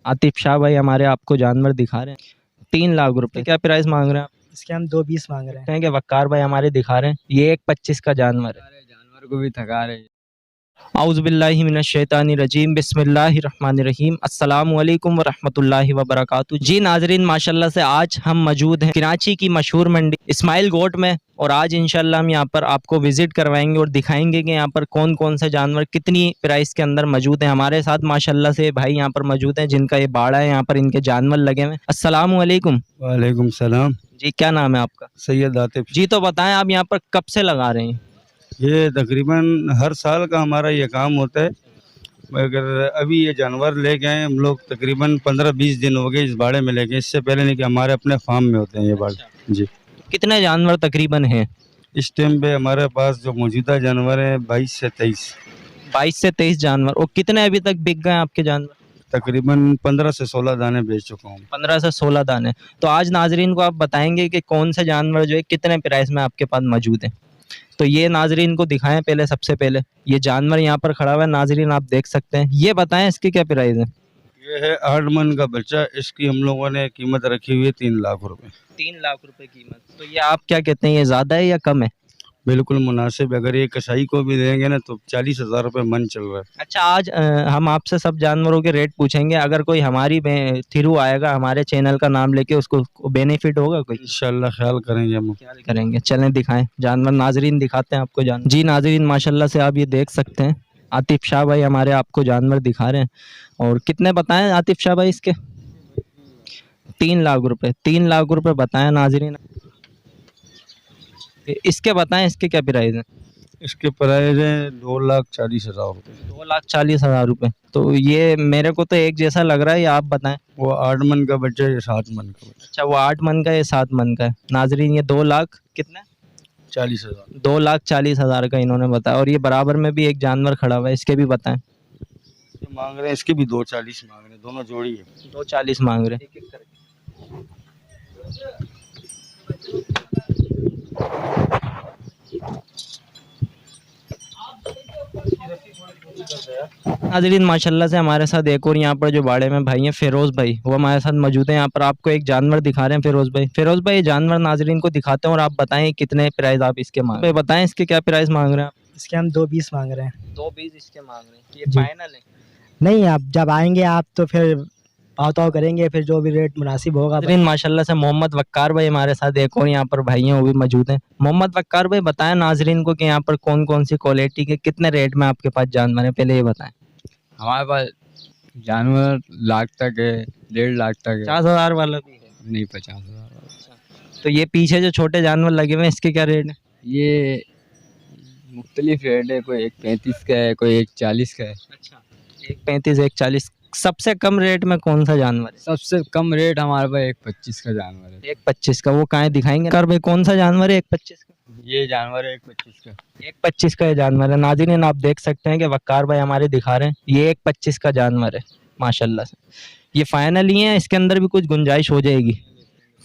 आतिफ शाह भाई हमारे आपको जानवर दिखा रहे हैं 3 लाख रुपए। क्या प्राइस मांग रहे हैं आप? इसके हम 220 मांग रहे हैं। हैं कि वक्कार भाई हमारे दिखा रहे हैं ये 1,25 का जानवर है। जानवर को भी थका रहे। औज़ुबिल्लाहि मिनश्शैतानिर्रजीम बिस्मिल्लाहिर्रहमानिर्रहीम अस्सलामु अलैकुम वरहमतुल्लाहि वबरकातुहू। जी नाजरीन, माशाल्लाह से आज हम मौजूद हैं कराची की मशहूर मंडी इस्माइल गोट में, और आज इंशाल्लाह हम यहाँ पर आपको विजिट करवाएंगे और दिखाएंगे कि यहाँ पर कौन कौन से जानवर कितनी प्राइस के अंदर मौजूद हैं। हमारे साथ माशाल्लाह से भाई यहाँ पर मौजूद हैं जिनका ये बाड़ा है, यहाँ पर इनके जानवर लगे हुए हैं। अस्सलामु अलैकुम। वालेकुम सलाम। जी क्या नाम है आपका? सैयद आतिफ। जी तो बताएं आप यहाँ पर कब से लगा रहे हैं? ये तकरीबन हर साल का हमारा ये काम होता है, मगर अभी ये जानवर लेके आए हम लोग तकरीबन 15-20 दिन हो गए इस बाड़े में लेके। इससे पहले नहीं कि हमारे अपने फार्म में होते हैं ये बाड़े। जी। कितने जानवर तकरीबन हैं इस टाइम पे हमारे पास जो मौजूदा जानवर हैं 22 से 23। 22 से 23 जानवर। और कितने अभी तक बिक गए आपके जानवर? तकरीबन 15 से 16 दाने बेच चुका हूँ। 15 से 16 दाने। तो आज नाजरीन को आप बताएंगे कि कौन से जानवर जो है कितने प्राइस में आपके पास मौजूद हैं। तो ये नाजरीन को दिखाएं पहले, सबसे पहले ये जानवर यहाँ पर खड़ा हुआ है नाजरीन, आप देख सकते हैं। ये बताएं इसकी क्या प्राइस है? ये है 8 मन का बच्चा। इसकी हम लोगों ने कीमत रखी हुई है 3 लाख रुपए। 3 लाख रुपए कीमत। तो ये आप क्या कहते हैं, ये ज़्यादा है या कम है? बिल्कुल मुनासिब। अगर ये कसाई को भी देंगे ना तो 40,000 रुपये मन चल रहा है। अच्छा, आज हम आपसे सब जानवरों के रेट पूछेंगे। अगर कोई हमारी थ्रू आएगा हमारे चैनल का नाम लेके, उसको बेनिफिट होगा कोई? इंशाल्लाह ख्याल करेंगे हम। ख्याल करेंगे। चलें दिखाएं जानवर, नाजरीन दिखाते हैं आपको जानवर। जी नाजरीन, माशाल्लाह से आप ये देख सकते हैं आतिफ शाह भाई हमारे आपको जानवर दिखा रहे हैं। और कितने बताएं आतिफ शाह भाई इसके? 3 लाख रुपए। 3 लाख रुपए बताएं नाजरीन। इसके बताएं, इसके क्या प्राइस है? इसके प्राइस है 2,40,000 रुपये। 2,40,000 रुपये। तो ये मेरे को तो एक जैसा लग रहा है, ये आप बताएं। वो 8 मन का बच्चा है, ये 7 मन का बच्चा। अच्छा, वो 8 मन का, ये 7 मन का है। नाजरीन ये 2 लाख कितने? 40,000। 2,40,000 का इन्होंने बताया। और ये बराबर में भी एक जानवर खड़ा हुआ है, इसके भी बताएं। ये मांग रहे हैं, इसके भी 2,40 मांग रहे हैं, दोनों जोड़ी है। 2,40 मांग रहे हैं। नाज़रीन माशाल्लाह से हमारे साथ एक और यहाँ पर जो बाड़े में भाई हैं फिरोज़ भाई, वो हमारे साथ मौजूद हैं। यहाँ पर आपको एक जानवर दिखा रहे हैं फिरोज़ भाई। फिरोज़ भाई ये जानवर नाज़रीन को दिखाते हैं और आप बताएं कितने प्राइस आप इसके मांग रहे हैं। बताएं इसके क्या प्राइस मांग रहे हैं आप? इसके हम 220 मांग रहे हैं। 220 इसके मांग रहे हैं। ये फाइनल है? नहीं, आप जब आएंगे आप तो फिर भाव करेंगे, फिर जो भी रेट मुनासिब होगा। माशाल्लाह से मोहम्मद वक्कार भाई हमारे साथ एक और यहाँ पर भाई हैं, वो भी मौजूद हैं। मोहम्मद वक्कार भाई बताएं नाजरीन को कि यहाँ पर कौन कौन सी क्वालिटी के कितने रेट में आपके पास जानवर हैं, पहले ये बताएं। हमारे पास जानवर लाख तक है, 1.5 लाख तक है। 50,000 वाला भी है? नहीं, 50,000। तो ये पीछे जो छोटे जानवर लगे हुए हैं इसके क्या रेट है? ये मुख्तलिफ रेट है, कोई 1.35 का है, कोई 1.40 का है। अच्छा, 1.35 1.40। सबसे कम रेट में कौन सा जानवर है? सबसे कम रेट हमारे पास 1.25 का जानवर है। 1.25 का। वो कहाँ है, दिखाएंगे कर भाई कौन सा जानवर है 1.25 का? ये जानवर है 1.25 का। 1.25 का ये जानवर है। नाज़रीन आप देख सकते हैं कि वक्कार भाई हमारे दिखा रहे हैं, ये 1.25 का जानवर है माशाल्लाह से। ये फाइनल ही है, इसके अंदर भी कुछ गुंजाइश हो जाएगी,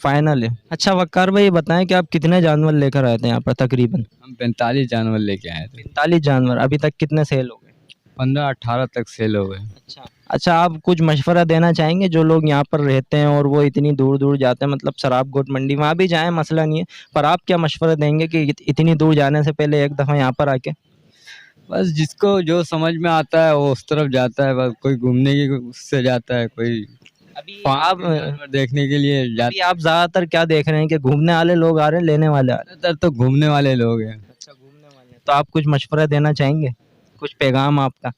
फाइनल है। अच्छा वक्कार भाई ये बताएं कि आप कितने जानवर लेकर आए थे यहाँ पर? तकरीबन हम 45 जानवर लेके आए थे। 45 जानवर। अभी तक कितने सेल हो गए? 15-18 तक सेल हो गए। अच्छा, आप कुछ मशवरा देना चाहेंगे जो लोग यहाँ पर रहते हैं और वो इतनी दूर दूर जाते हैं, मतलब शराब गोट मंडी वहाँ भी जाएं मसला नहीं है, पर आप क्या मशवरा देंगे कि इतनी दूर जाने से पहले एक दफ़ा यहाँ पर आके? बस जिसको जो समझ में आता है वो उस तरफ जाता है। बस कोई घूमने की उससे जाता है, कोई अभी आप देखने के लिए अभी आप ज़्यादातर क्या देख रहे हैं कि घूमने वाले लोग आ रहे हैं, लेने वाले आ रहे हैं? ज़्यादातर तो घूमने वाले लोग हैं। अच्छा, घूमने वाले। तो आप कुछ मशवरा देना चाहेंगे, कुछ पैगाम आपका?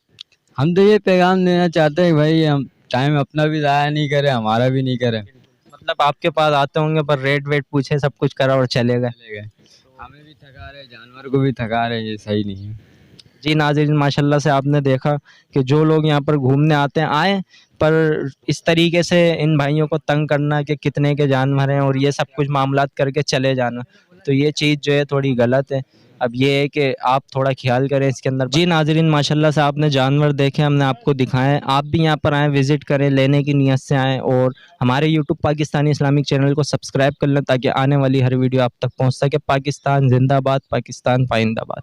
हम तो ये पैगाम देना चाहते हैं भाई, हम टाइम अपना भी ज़ाया नहीं करें, हमारा भी नहीं करें। मतलब आपके पास आते होंगे पर रेट वेट पूछे, सब कुछ करा और चले गए। हमें भी थका रहे, जानवर को भी थका रहे, ये सही नहीं है। जी नाज़रीन माशाल्लाह से आपने देखा कि जो लोग यहाँ पर घूमने आते हैं आए, पर इस तरीके से इन भाइयों को तंग करना कि कितने के जानवर हैं और ये सब कुछ मामलात करके चले जाना, तो ये चीज़ जो है थोड़ी गलत है। अब ये है कि आप थोड़ा ख्याल करें इसके अंदर। जी नाज़रीन माशाल्लाह से आपने जानवर देखे, हमने आपको दिखाएं। आप भी यहाँ पर आएँ, विज़िट करें, लेने की नीयत से आएँ और हमारे यूट्यूब पाकिस्तानी इस्लामिक चैनल को सब्सक्राइब कर लें ताकि आने वाली हर वीडियो आप तक पहुँच सके। पाकिस्तान जिंदाबाद, पाकिस्तान पाइंदाबाद।